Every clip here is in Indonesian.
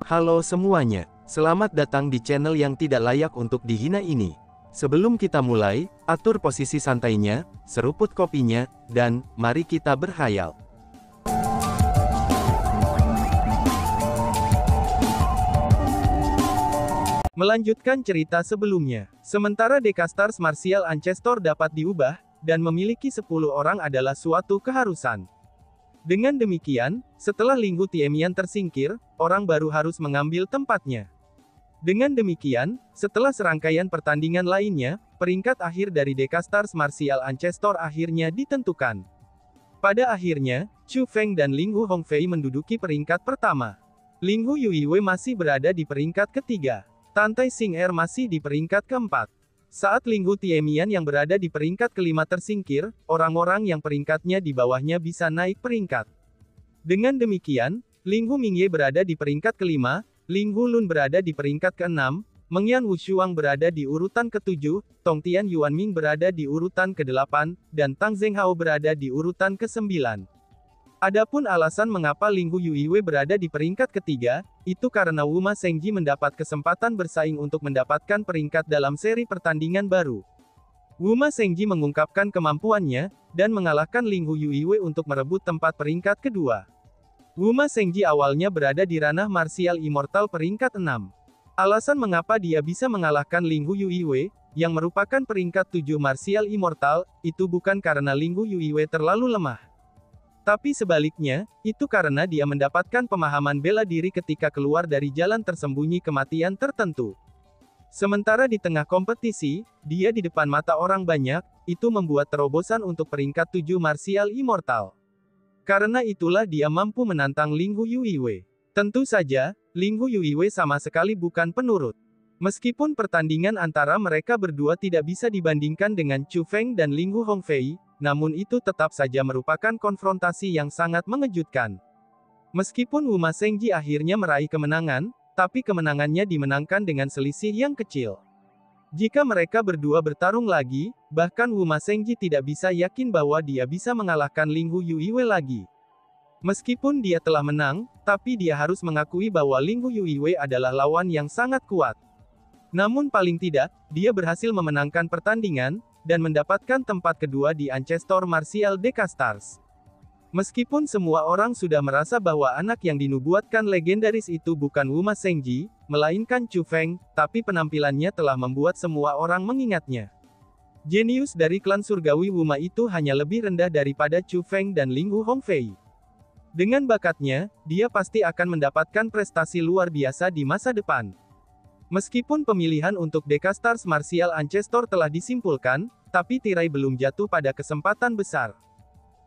Halo semuanya, selamat datang di channel yang tidak layak untuk dihina ini. Sebelum kita mulai, atur posisi santainya, seruput kopinya, dan mari kita berkhayal. Melanjutkan cerita sebelumnya, sementara Decastars Martial Ancestor dapat diubah, dan memiliki 10 orang adalah suatu keharusan. Dengan demikian, setelah Linghu Tiemian tersingkir, orang baru harus mengambil tempatnya. Dengan demikian, setelah serangkaian pertandingan lainnya, peringkat akhir dari Decastars Martial Ancestor akhirnya ditentukan. Pada akhirnya, Chu Feng dan Linghu Hongfei menduduki peringkat pertama. Linghu Yuiwei masih berada di peringkat ketiga. Tantai Xing'er masih di peringkat keempat. Saat Linghu Tiemian yang berada di peringkat kelima tersingkir, orang-orang yang peringkatnya di bawahnya bisa naik peringkat. Dengan demikian, Linghu Mingye berada di peringkat kelima, Linghu Lun berada di peringkat keenam, Mengyan Wushuang berada di urutan ketujuh, Tongtian Yuanming berada di urutan kedelapan, dan Tang Zhenghao berada di urutan kesembilan. Adapun alasan mengapa Linghu Yuiwei berada di peringkat ketiga, itu karena Wu Ma Shengji mendapat kesempatan bersaing untuk mendapatkan peringkat dalam seri pertandingan baru. Wu Ma Shengji mengungkapkan kemampuannya, dan mengalahkan Linghu Yuiwei untuk merebut tempat peringkat kedua. Wu Ma Shengji awalnya berada di ranah Martial Immortal peringkat 6. Alasan mengapa dia bisa mengalahkan Linghu Yuiwei, yang merupakan peringkat 7 Martial Immortal, itu bukan karena Linghu Yuiwei terlalu lemah. Tapi sebaliknya, itu karena dia mendapatkan pemahaman bela diri ketika keluar dari jalan tersembunyi kematian tertentu. Sementara di tengah kompetisi, dia di depan mata orang banyak, itu membuat terobosan untuk peringkat 7 Martial Immortal. Karena itulah dia mampu menantang Linghu Yuiwei. Tentu saja, Linghu Yuiwei sama sekali bukan penurut. Meskipun pertandingan antara mereka berdua tidak bisa dibandingkan dengan Chu Feng dan Linghu Hongfei, namun itu tetap saja merupakan konfrontasi yang sangat mengejutkan. Meskipun Wu Ma Shengji akhirnya meraih kemenangan, tapi kemenangannya dimenangkan dengan selisih yang kecil. Jika mereka berdua bertarung lagi, bahkan Wu Ma Shengji tidak bisa yakin bahwa dia bisa mengalahkan Linghu Yuiwei lagi. Meskipun dia telah menang, tapi dia harus mengakui bahwa Linghu Yuiwei adalah lawan yang sangat kuat. Namun paling tidak, dia berhasil memenangkan pertandingan, dan mendapatkan tempat kedua di Ancestor Martial Decastars. Meskipun semua orang sudah merasa bahwa anak yang dinubuatkan legendaris itu bukan Wu Ma Shengji, melainkan Chu Feng, tapi penampilannya telah membuat semua orang mengingatnya. Jenius dari klan surgawi Wu Ma itu hanya lebih rendah daripada Chu Feng dan Linghu Hongfei. Dengan bakatnya, dia pasti akan mendapatkan prestasi luar biasa di masa depan. Meskipun pemilihan untuk Decastars Martial Ancestor telah disimpulkan, tapi tirai belum jatuh pada kesempatan besar.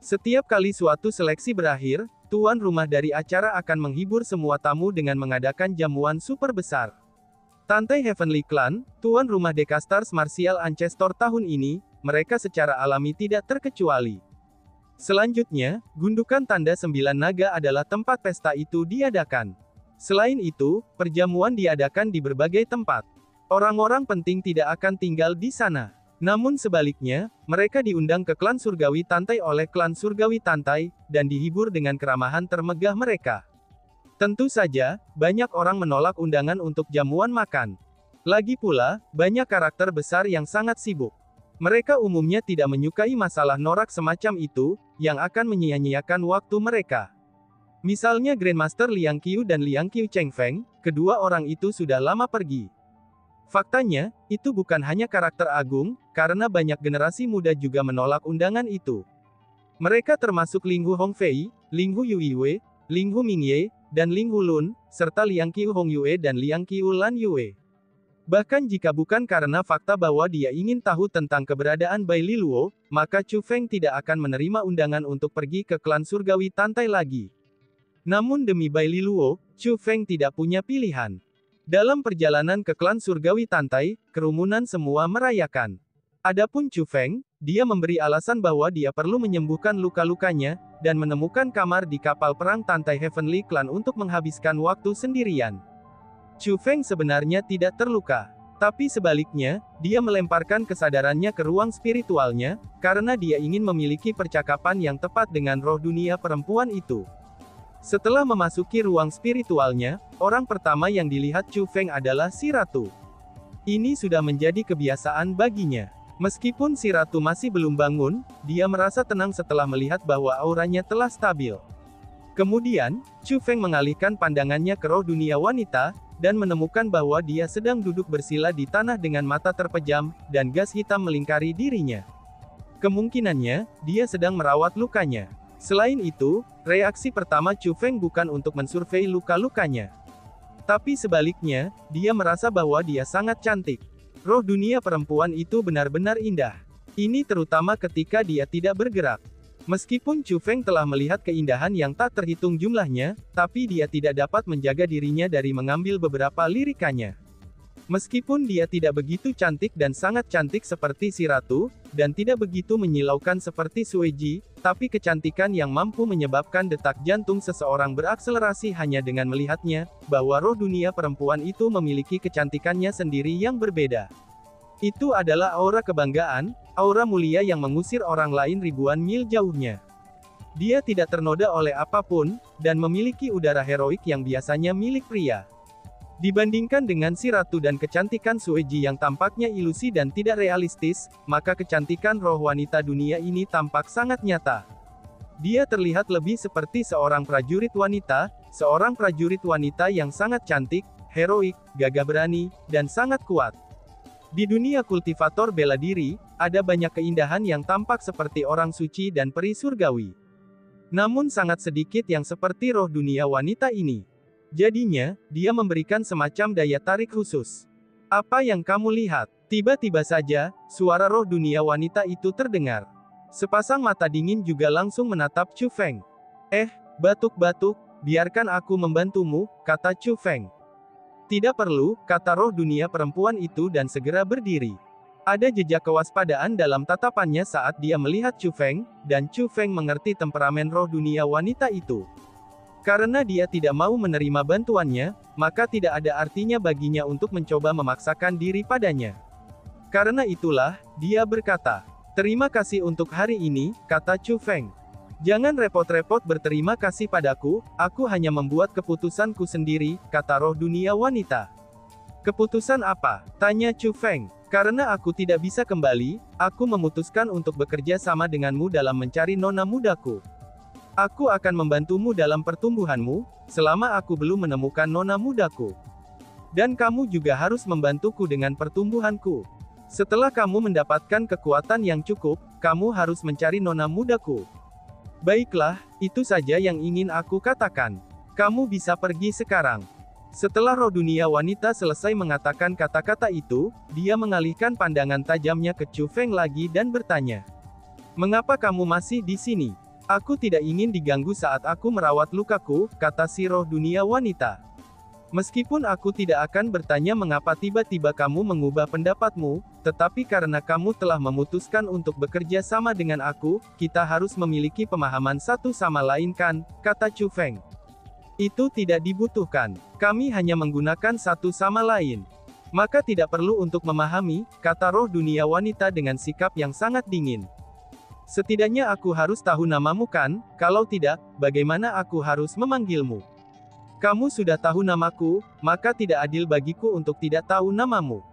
Setiap kali suatu seleksi berakhir, tuan rumah dari acara akan menghibur semua tamu dengan mengadakan jamuan super besar. Tantai Heavenly Clan, tuan rumah Decastars Martial Ancestor tahun ini, mereka secara alami tidak terkecuali. Selanjutnya, gundukan tanda 9 naga adalah tempat pesta itu diadakan. Selain itu, perjamuan diadakan di berbagai tempat. Orang-orang penting tidak akan tinggal di sana. Namun sebaliknya, mereka diundang ke klan surgawi Tantai oleh klan surgawi Tantai, dan dihibur dengan keramahan termegah mereka. Tentu saja, banyak orang menolak undangan untuk jamuan makan. Lagi pula, banyak karakter besar yang sangat sibuk. Mereka umumnya tidak menyukai masalah norak semacam itu, yang akan menyia-nyiakan waktu mereka. Misalnya Grandmaster Liang Qiu dan Liang Qiu Chengfeng, kedua orang itu sudah lama pergi. Faktanya, itu bukan hanya karakter agung, karena banyak generasi muda juga menolak undangan itu. Mereka termasuk Linghu Hongfei, Linghu Yuiwei, Linghu Mingye, dan Linghu Lun, serta Liang Qiu Hongyue dan Liang Qiu Lan Yue. Bahkan jika bukan karena fakta bahwa dia ingin tahu tentang keberadaan Bai Liluo, maka Chu Feng tidak akan menerima undangan untuk pergi ke klan surgawi Tantai lagi. Namun demi Bai Liluo, Chu Feng tidak punya pilihan. Dalam perjalanan ke klan surgawi Tantai, kerumunan semua merayakan. Adapun Chu Feng, dia memberi alasan bahwa dia perlu menyembuhkan luka-lukanya, dan menemukan kamar di kapal perang Tantai Heavenly Clan untuk menghabiskan waktu sendirian. Chu Feng sebenarnya tidak terluka. Tapi sebaliknya, dia melemparkan kesadarannya ke ruang spiritualnya, karena dia ingin memiliki percakapan yang tepat dengan roh dunia perempuan itu. Setelah memasuki ruang spiritualnya, orang pertama yang dilihat Chu Feng adalah si ratu. Ini sudah menjadi kebiasaan baginya. Meskipun si ratu masih belum bangun, dia merasa tenang setelah melihat bahwa auranya telah stabil. Kemudian, Chu Feng mengalihkan pandangannya ke roh dunia wanita, dan menemukan bahwa dia sedang duduk bersila di tanah dengan mata terpejam, dan gas hitam melingkari dirinya. Kemungkinannya, dia sedang merawat lukanya. Selain itu, reaksi pertama Chu Feng bukan untuk mensurvei luka-lukanya. Tapi sebaliknya, dia merasa bahwa dia sangat cantik. Roh dunia perempuan itu benar-benar indah. Ini terutama ketika dia tidak bergerak. Meskipun Chu Feng telah melihat keindahan yang tak terhitung jumlahnya, tapi dia tidak dapat menjaga dirinya dari mengambil beberapa lirikannya. Meskipun dia tidak begitu cantik dan sangat cantik seperti si ratu, dan tidak begitu menyilaukan seperti Sueji, tapi kecantikan yang mampu menyebabkan detak jantung seseorang berakselerasi hanya dengan melihatnya, bahwa roh dunia perempuan itu memiliki kecantikannya sendiri yang berbeda. Itu adalah aura kebanggaan, aura mulia yang mengusir orang lain ribuan mil jauhnya. Dia tidak ternoda oleh apapun, dan memiliki udara heroik yang biasanya milik pria. Dibandingkan dengan si ratu dan kecantikan Sueji yang tampaknya ilusi dan tidak realistis, maka kecantikan roh wanita dunia ini tampak sangat nyata. Dia terlihat lebih seperti seorang prajurit wanita yang sangat cantik, heroik, gagah berani, dan sangat kuat. Di dunia kultivator bela diri, ada banyak keindahan yang tampak seperti orang suci dan peri surgawi. Namun sangat sedikit yang seperti roh dunia wanita ini. Jadinya, dia memberikan semacam daya tarik khusus. Apa yang kamu lihat? Tiba-tiba saja, suara roh dunia wanita itu terdengar. Sepasang mata dingin juga langsung menatap Chu Feng. Batuk-batuk, biarkan aku membantumu, kata Chu Feng. Tidak perlu, kata roh dunia perempuan itu dan segera berdiri. Ada jejak kewaspadaan dalam tatapannya saat dia melihat Chu Feng, dan Chu Feng mengerti temperamen roh dunia wanita itu. Karena dia tidak mau menerima bantuannya, maka tidak ada artinya baginya untuk mencoba memaksakan diri padanya. Karena itulah, dia berkata, "Terima kasih untuk hari ini," kata Chu Feng. "Jangan repot-repot berterima kasih padaku, aku hanya membuat keputusanku sendiri," kata roh dunia wanita. "Keputusan apa?" tanya Chu Feng. "Karena aku tidak bisa kembali, aku memutuskan untuk bekerja sama denganmu dalam mencari nona mudaku. Aku akan membantumu dalam pertumbuhanmu, selama aku belum menemukan nona mudaku. Dan kamu juga harus membantuku dengan pertumbuhanku. Setelah kamu mendapatkan kekuatan yang cukup, kamu harus mencari nona mudaku." "Baiklah, itu saja yang ingin aku katakan. Kamu bisa pergi sekarang." Setelah roh dunia wanita selesai mengatakan kata-kata itu, dia mengalihkan pandangan tajamnya ke Chu Feng lagi dan bertanya, "Mengapa kamu masih di sini?" "Aku tidak ingin diganggu saat aku merawat lukaku," kata si roh dunia wanita. "Meskipun aku tidak akan bertanya mengapa tiba-tiba kamu mengubah pendapatmu, tetapi karena kamu telah memutuskan untuk bekerja sama dengan aku, kita harus memiliki pemahaman satu sama lain kan," kata Chu Feng. "Itu tidak dibutuhkan. Kami hanya menggunakan satu sama lain. Maka tidak perlu untuk memahami," kata roh dunia wanita dengan sikap yang sangat dingin. "Setidaknya aku harus tahu namamu kan, kalau tidak, bagaimana aku harus memanggilmu? Kamu sudah tahu namaku, maka tidak adil bagiku untuk tidak tahu namamu,"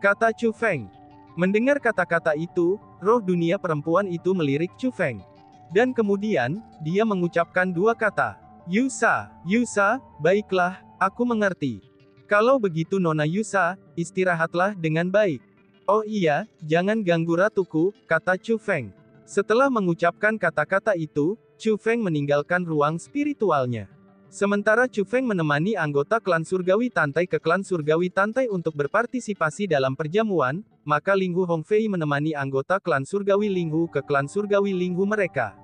kata Chu Feng. Mendengar kata-kata itu, roh dunia perempuan itu melirik Chu Feng. Dan kemudian, dia mengucapkan dua kata. "Yusa, Yusa, baiklah, aku mengerti. Kalau begitu Nona Yusa, istirahatlah dengan baik." "Oh iya, jangan ganggu ratuku," kata Chu Feng. Setelah mengucapkan kata-kata itu, Chu Feng meninggalkan ruang spiritualnya. Sementara Chu Feng menemani anggota klan surgawi Tantai ke klan surgawi Tantai untuk berpartisipasi dalam perjamuan, maka Linghu Hongfei menemani anggota klan surgawi Linghu ke klan surgawi Linghu mereka.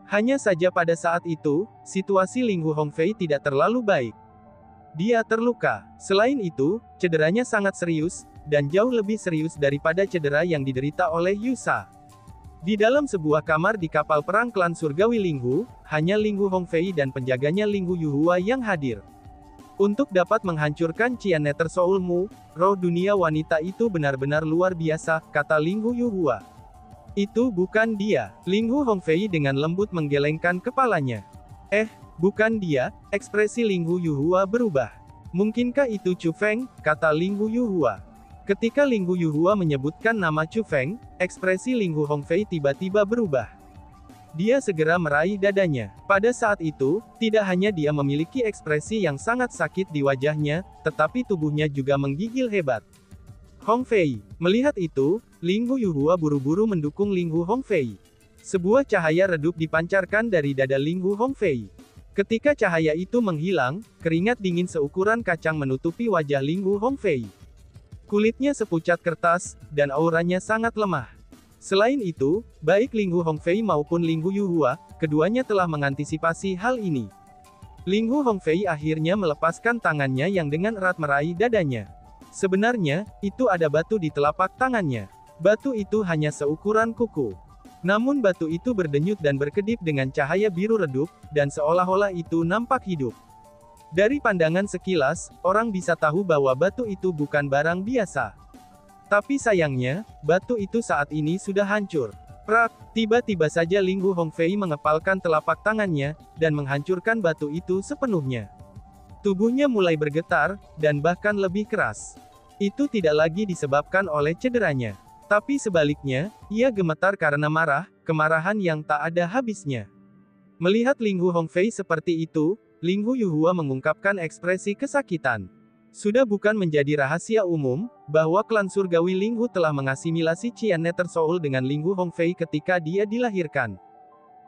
Hanya saja pada saat itu, situasi Linghu Hongfei tidak terlalu baik. Dia terluka. Selain itu, cederanya sangat serius, dan jauh lebih serius daripada cedera yang diderita oleh Yusa. Di dalam sebuah kamar di kapal perang klan surgawi Linghu, hanya Linghu Hongfei dan penjaganya Linghu Yuhua yang hadir. "Untuk dapat menghancurkan Qian Nether Soulmu, roh dunia wanita itu benar-benar luar biasa," kata Linghu Yuhua. "Itu bukan dia." Linghu Hongfei dengan lembut menggelengkan kepalanya. Bukan dia, ekspresi Ling Hu Yuhua berubah. Mungkinkah itu Chu Feng, kata Ling Hu Yuhua. Ketika Ling Hu Yuhua menyebutkan nama Chu Feng, ekspresi Ling Hu Hongfei tiba-tiba berubah. Dia segera meraih dadanya. Pada saat itu, tidak hanya dia memiliki ekspresi yang sangat sakit di wajahnya, tetapi tubuhnya juga menggigil hebat. Hongfei. Melihat itu, Ling Hu Yuhua buru-buru mendukung Ling Hu Hongfei. Sebuah cahaya redup dipancarkan dari dada Ling Hu Hongfei. Ketika cahaya itu menghilang, keringat dingin seukuran kacang menutupi wajah Ling Hu Hongfei. Kulitnya sepucat kertas, dan auranya sangat lemah. Selain itu, baik Ling Hu Hongfei maupun Ling Hu Yuhua, keduanya telah mengantisipasi hal ini. Ling Hu Hongfei akhirnya melepaskan tangannya yang dengan erat meraih dadanya. Sebenarnya, itu ada batu di telapak tangannya. Batu itu hanya seukuran kuku. Namun batu itu berdenyut dan berkedip dengan cahaya biru redup, dan seolah-olah itu nampak hidup. Dari pandangan sekilas, orang bisa tahu bahwa batu itu bukan barang biasa. Tapi sayangnya, batu itu saat ini sudah hancur. Prak, tiba-tiba saja Ling Hu Hongfei mengepalkan telapak tangannya, dan menghancurkan batu itu sepenuhnya. Tubuhnya mulai bergetar, dan bahkan lebih keras. Itu tidak lagi disebabkan oleh cederanya. Tapi sebaliknya, ia gemetar karena marah, kemarahan yang tak ada habisnya. Melihat Ling Hu Hongfei seperti itu, Ling Hu Yuhua mengungkapkan ekspresi kesakitan. Sudah bukan menjadi rahasia umum, bahwa klan surgawi Ling Hu telah mengasimilasi Qian Nether Soul dengan Ling Hu Hongfei ketika dia dilahirkan.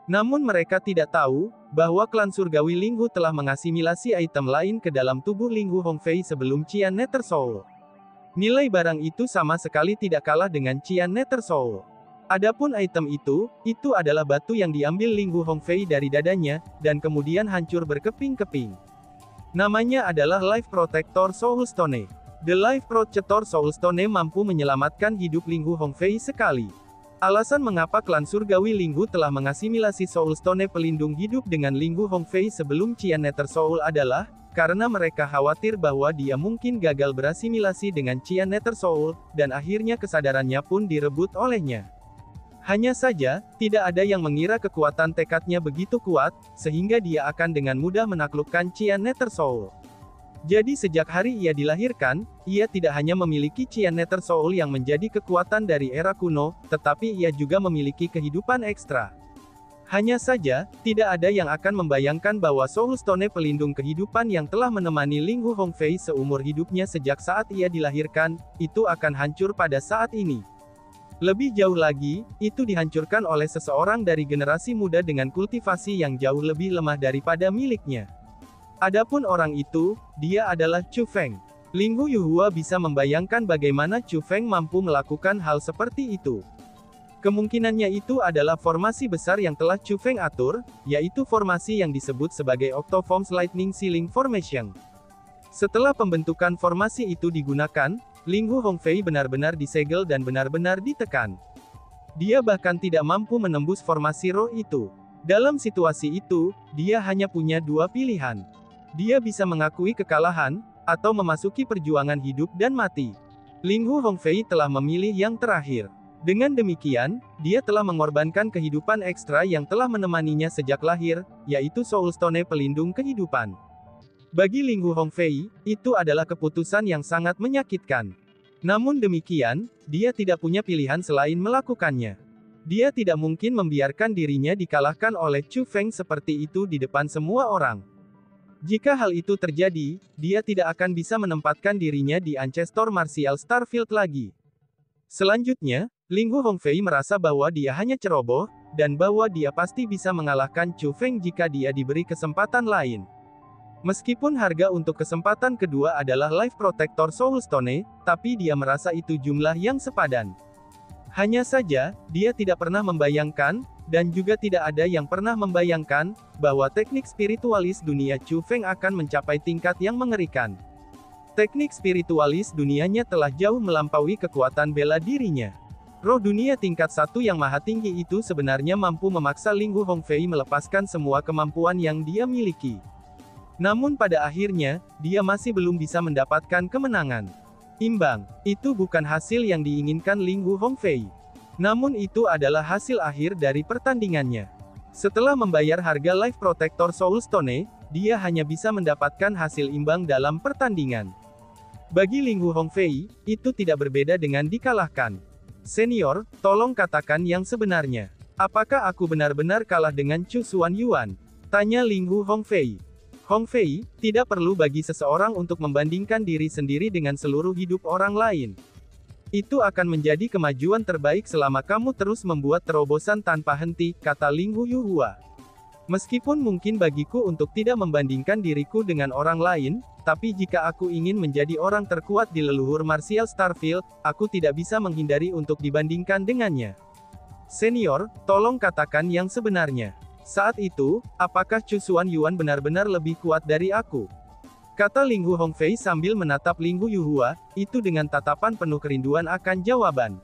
Namun mereka tidak tahu, bahwa klan surgawi Ling Hu telah mengasimilasi item lain ke dalam tubuh Ling Hu Hongfei sebelum Qian Nether Soul. Nilai barang itu sama sekali tidak kalah dengan Qian Nether Soul. Adapun item itu adalah batu yang diambil Ling Hu Hongfei dari dadanya, dan kemudian hancur berkeping-keping. Namanya adalah Life Protector Soul Stone. The Life Protector Soul Stone mampu menyelamatkan hidup Ling Hu Hongfei sekali. Alasan mengapa klan surgawi Ling Hu telah mengasimilasi Soul Stone pelindung hidup dengan Ling Hu Hongfei sebelum Qian Nether Soul adalah, karena mereka khawatir bahwa dia mungkin gagal berasimilasi dengan Qian Nether Soul, dan akhirnya kesadarannya pun direbut olehnya. Hanya saja, tidak ada yang mengira kekuatan tekadnya begitu kuat, sehingga dia akan dengan mudah menaklukkan Qian Nether Soul. Jadi sejak hari ia dilahirkan, ia tidak hanya memiliki Qian Nether Soul yang menjadi kekuatan dari era kuno, tetapi ia juga memiliki kehidupan ekstra. Hanya saja, tidak ada yang akan membayangkan bahwa Soul Stone pelindung kehidupan yang telah menemani Ling Hu Hongfei seumur hidupnya sejak saat ia dilahirkan, itu akan hancur pada saat ini. Lebih jauh lagi, itu dihancurkan oleh seseorang dari generasi muda dengan kultivasi yang jauh lebih lemah daripada miliknya. Adapun orang itu, dia adalah Chu Feng. Ling Hu Yuhua bisa membayangkan bagaimana Chu Feng mampu melakukan hal seperti itu. Kemungkinannya itu adalah formasi besar yang telah Chu Feng atur, yaitu formasi yang disebut sebagai Octoforms Lightning Ceiling Formation. Setelah pembentukan formasi itu digunakan, Ling Hu Hongfei benar-benar disegel dan benar-benar ditekan. Dia bahkan tidak mampu menembus formasi roh itu. Dalam situasi itu, dia hanya punya dua pilihan. Dia bisa mengakui kekalahan, atau memasuki perjuangan hidup dan mati. Ling Hu Hongfei telah memilih yang terakhir. Dengan demikian, dia telah mengorbankan kehidupan ekstra yang telah menemaninya sejak lahir, yaitu Soul Stone pelindung kehidupan. Bagi Ling Hu Hongfei, itu adalah keputusan yang sangat menyakitkan. Namun demikian, dia tidak punya pilihan selain melakukannya. Dia tidak mungkin membiarkan dirinya dikalahkan oleh Chu Feng seperti itu di depan semua orang. Jika hal itu terjadi, dia tidak akan bisa menempatkan dirinya di Ancestor Martial Starfield lagi. Selanjutnya, Ling Hu Hongfei merasa bahwa dia hanya ceroboh, dan bahwa dia pasti bisa mengalahkan Chu Feng jika dia diberi kesempatan lain. Meskipun harga untuk kesempatan kedua adalah Life Protector Soul Stone, tapi dia merasa itu jumlah yang sepadan. Hanya saja, dia tidak pernah membayangkan, dan juga tidak ada yang pernah membayangkan, bahwa teknik spiritualis dunia Chu Feng akan mencapai tingkat yang mengerikan. Teknik spiritualis dunianya telah jauh melampaui kekuatan bela dirinya. Roh dunia tingkat 1 yang maha tinggi itu sebenarnya mampu memaksa Ling Hu Hongfei melepaskan semua kemampuan yang dia miliki. Namun pada akhirnya, dia masih belum bisa mendapatkan kemenangan. Imbang, itu bukan hasil yang diinginkan Ling Hu Hongfei. Namun itu adalah hasil akhir dari pertandingannya. Setelah membayar harga Life Protector Soulstone, dia hanya bisa mendapatkan hasil imbang dalam pertandingan. Bagi Linghu Hongfei, itu tidak berbeda dengan dikalahkan. Senior, tolong katakan yang sebenarnya. Apakah aku benar-benar kalah dengan Chu Xuanyuan? Tanya Linghu Hongfei. Hongfei, tidak perlu bagi seseorang untuk membandingkan diri sendiri dengan seluruh hidup orang lain. Itu akan menjadi kemajuan terbaik selama kamu terus membuat terobosan tanpa henti, kata Linghu Yuhua. Meskipun mungkin bagiku untuk tidak membandingkan diriku dengan orang lain, tapi jika aku ingin menjadi orang terkuat di leluhur Martial Starfield, aku tidak bisa menghindari untuk dibandingkan dengannya. Senior, tolong katakan yang sebenarnya. Saat itu, apakah Chu Xuanyuan benar-benar lebih kuat dari aku? Kata Linghu Hongfei sambil menatap Linghu Yuhua, itu dengan tatapan penuh kerinduan akan jawaban.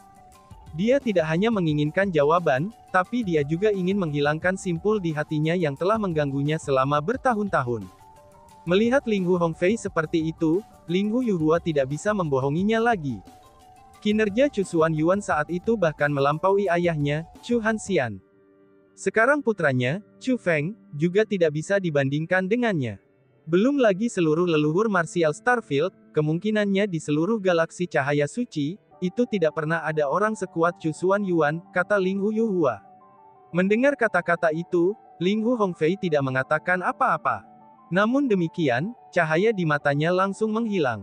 Dia tidak hanya menginginkan jawaban, tapi dia juga ingin menghilangkan simpul di hatinya yang telah mengganggunya selama bertahun-tahun. Melihat Linghu Hongfei seperti itu, Linghu Yuhua tidak bisa membohonginya lagi. Kinerja Chu Xuanyuan saat itu bahkan melampaui ayahnya, Chu Hanxian. Sekarang putranya, Chu Feng, juga tidak bisa dibandingkan dengannya. Belum lagi seluruh leluhur Martial Starfield, kemungkinannya di seluruh galaksi cahaya suci, itu tidak pernah ada orang sekuat Chu Xuanyuan, kata Linghu Yuhua. Mendengar kata-kata itu, Linghu Hongfei tidak mengatakan apa-apa. Namun demikian, cahaya di matanya langsung menghilang.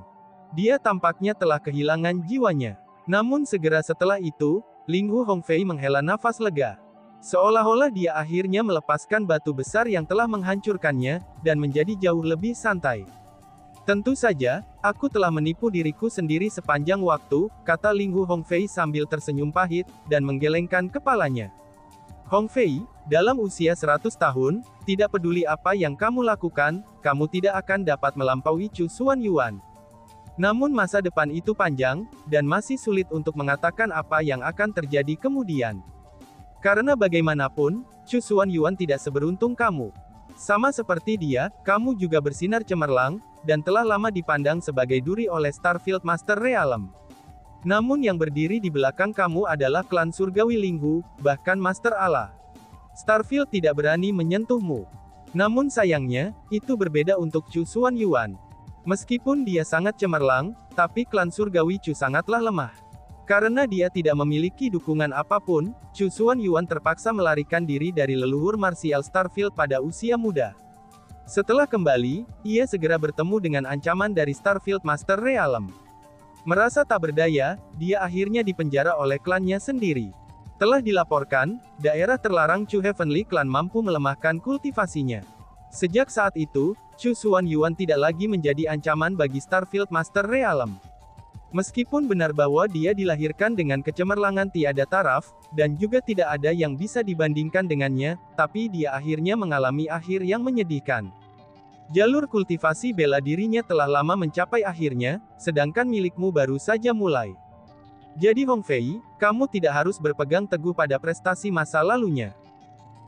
Dia tampaknya telah kehilangan jiwanya. Namun segera setelah itu, Linghu Hongfei menghela nafas lega. Seolah-olah dia akhirnya melepaskan batu besar yang telah menghancurkannya, dan menjadi jauh lebih santai. Tentu saja, aku telah menipu diriku sendiri sepanjang waktu, kata Linghu Hongfei sambil tersenyum pahit, dan menggelengkan kepalanya. Hongfei, dalam usia 100 tahun, tidak peduli apa yang kamu lakukan, kamu tidak akan dapat melampaui Chu Xuanyuan. Namun masa depan itu panjang, dan masih sulit untuk mengatakan apa yang akan terjadi kemudian. Karena bagaimanapun, Chu Xuanyuan tidak seberuntung kamu. Sama seperti dia, kamu juga bersinar cemerlang, dan telah lama dipandang sebagai duri oleh Starfield Master Realm. Namun yang berdiri di belakang kamu adalah klan surgawi Linghu, bahkan Master Allah. Starfield tidak berani menyentuhmu. Namun sayangnya, itu berbeda untuk Chu Xuanyuan. Meskipun dia sangat cemerlang, tapi klan surgawi Chu sangatlah lemah. Karena dia tidak memiliki dukungan apapun, Chu Xuanyuan terpaksa melarikan diri dari leluhur Martial Starfield pada usia muda. Setelah kembali, ia segera bertemu dengan ancaman dari Starfield Master Realm. Merasa tak berdaya, dia akhirnya dipenjara oleh klannya sendiri. Telah dilaporkan, daerah terlarang Chu Heavenly Clan mampu melemahkan kultivasinya. Sejak saat itu, Chu Xuanyuan tidak lagi menjadi ancaman bagi Starfield Master Realm. Meskipun benar bahwa dia dilahirkan dengan kecemerlangan tiada taraf, dan juga tidak ada yang bisa dibandingkan dengannya, tapi dia akhirnya mengalami akhir yang menyedihkan. Jalur kultivasi bela dirinya telah lama mencapai akhirnya, sedangkan milikmu baru saja mulai. Jadi Hongfei, kamu tidak harus berpegang teguh pada prestasi masa lalunya.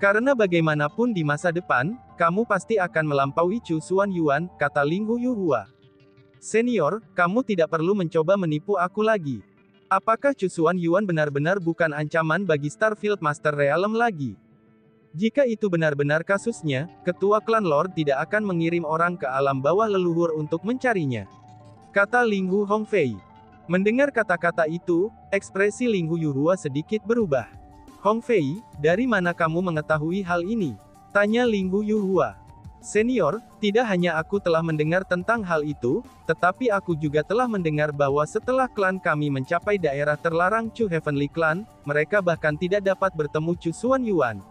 Karena bagaimanapun di masa depan, kamu pasti akan melampaui Chu Xuanyuan, kata Linghu Yuhua. Senior, kamu tidak perlu mencoba menipu aku lagi. Apakah Chu Xuanyuan benar-benar bukan ancaman bagi Starfield Master Realm lagi? Jika itu benar-benar kasusnya, ketua klan Lord tidak akan mengirim orang ke alam bawah leluhur untuk mencarinya. Kata Linghu Hongfei. Mendengar kata-kata itu, ekspresi Linghu Yuhua sedikit berubah. Hongfei, dari mana kamu mengetahui hal ini? Tanya Linghu Yuhua. Senior, tidak hanya aku telah mendengar tentang hal itu, tetapi aku juga telah mendengar bahwa setelah klan kami mencapai daerah terlarang Chu Heavenly Clan, mereka bahkan tidak dapat bertemu Chu Xuanyuan.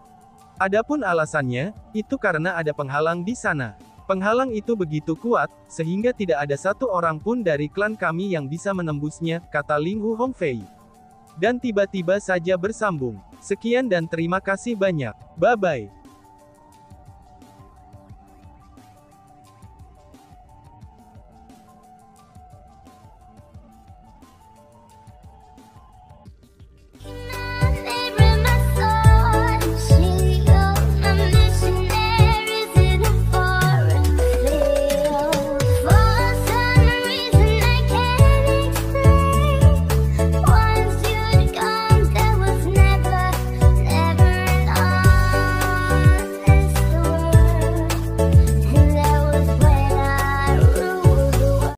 Adapun alasannya, itu karena ada penghalang di sana. Penghalang itu begitu kuat, sehingga tidak ada satu orang pun dari klan kami yang bisa menembusnya, kata Linghu Hongfei. Dan tiba-tiba saja bersambung. Sekian dan terima kasih banyak. Bye-bye.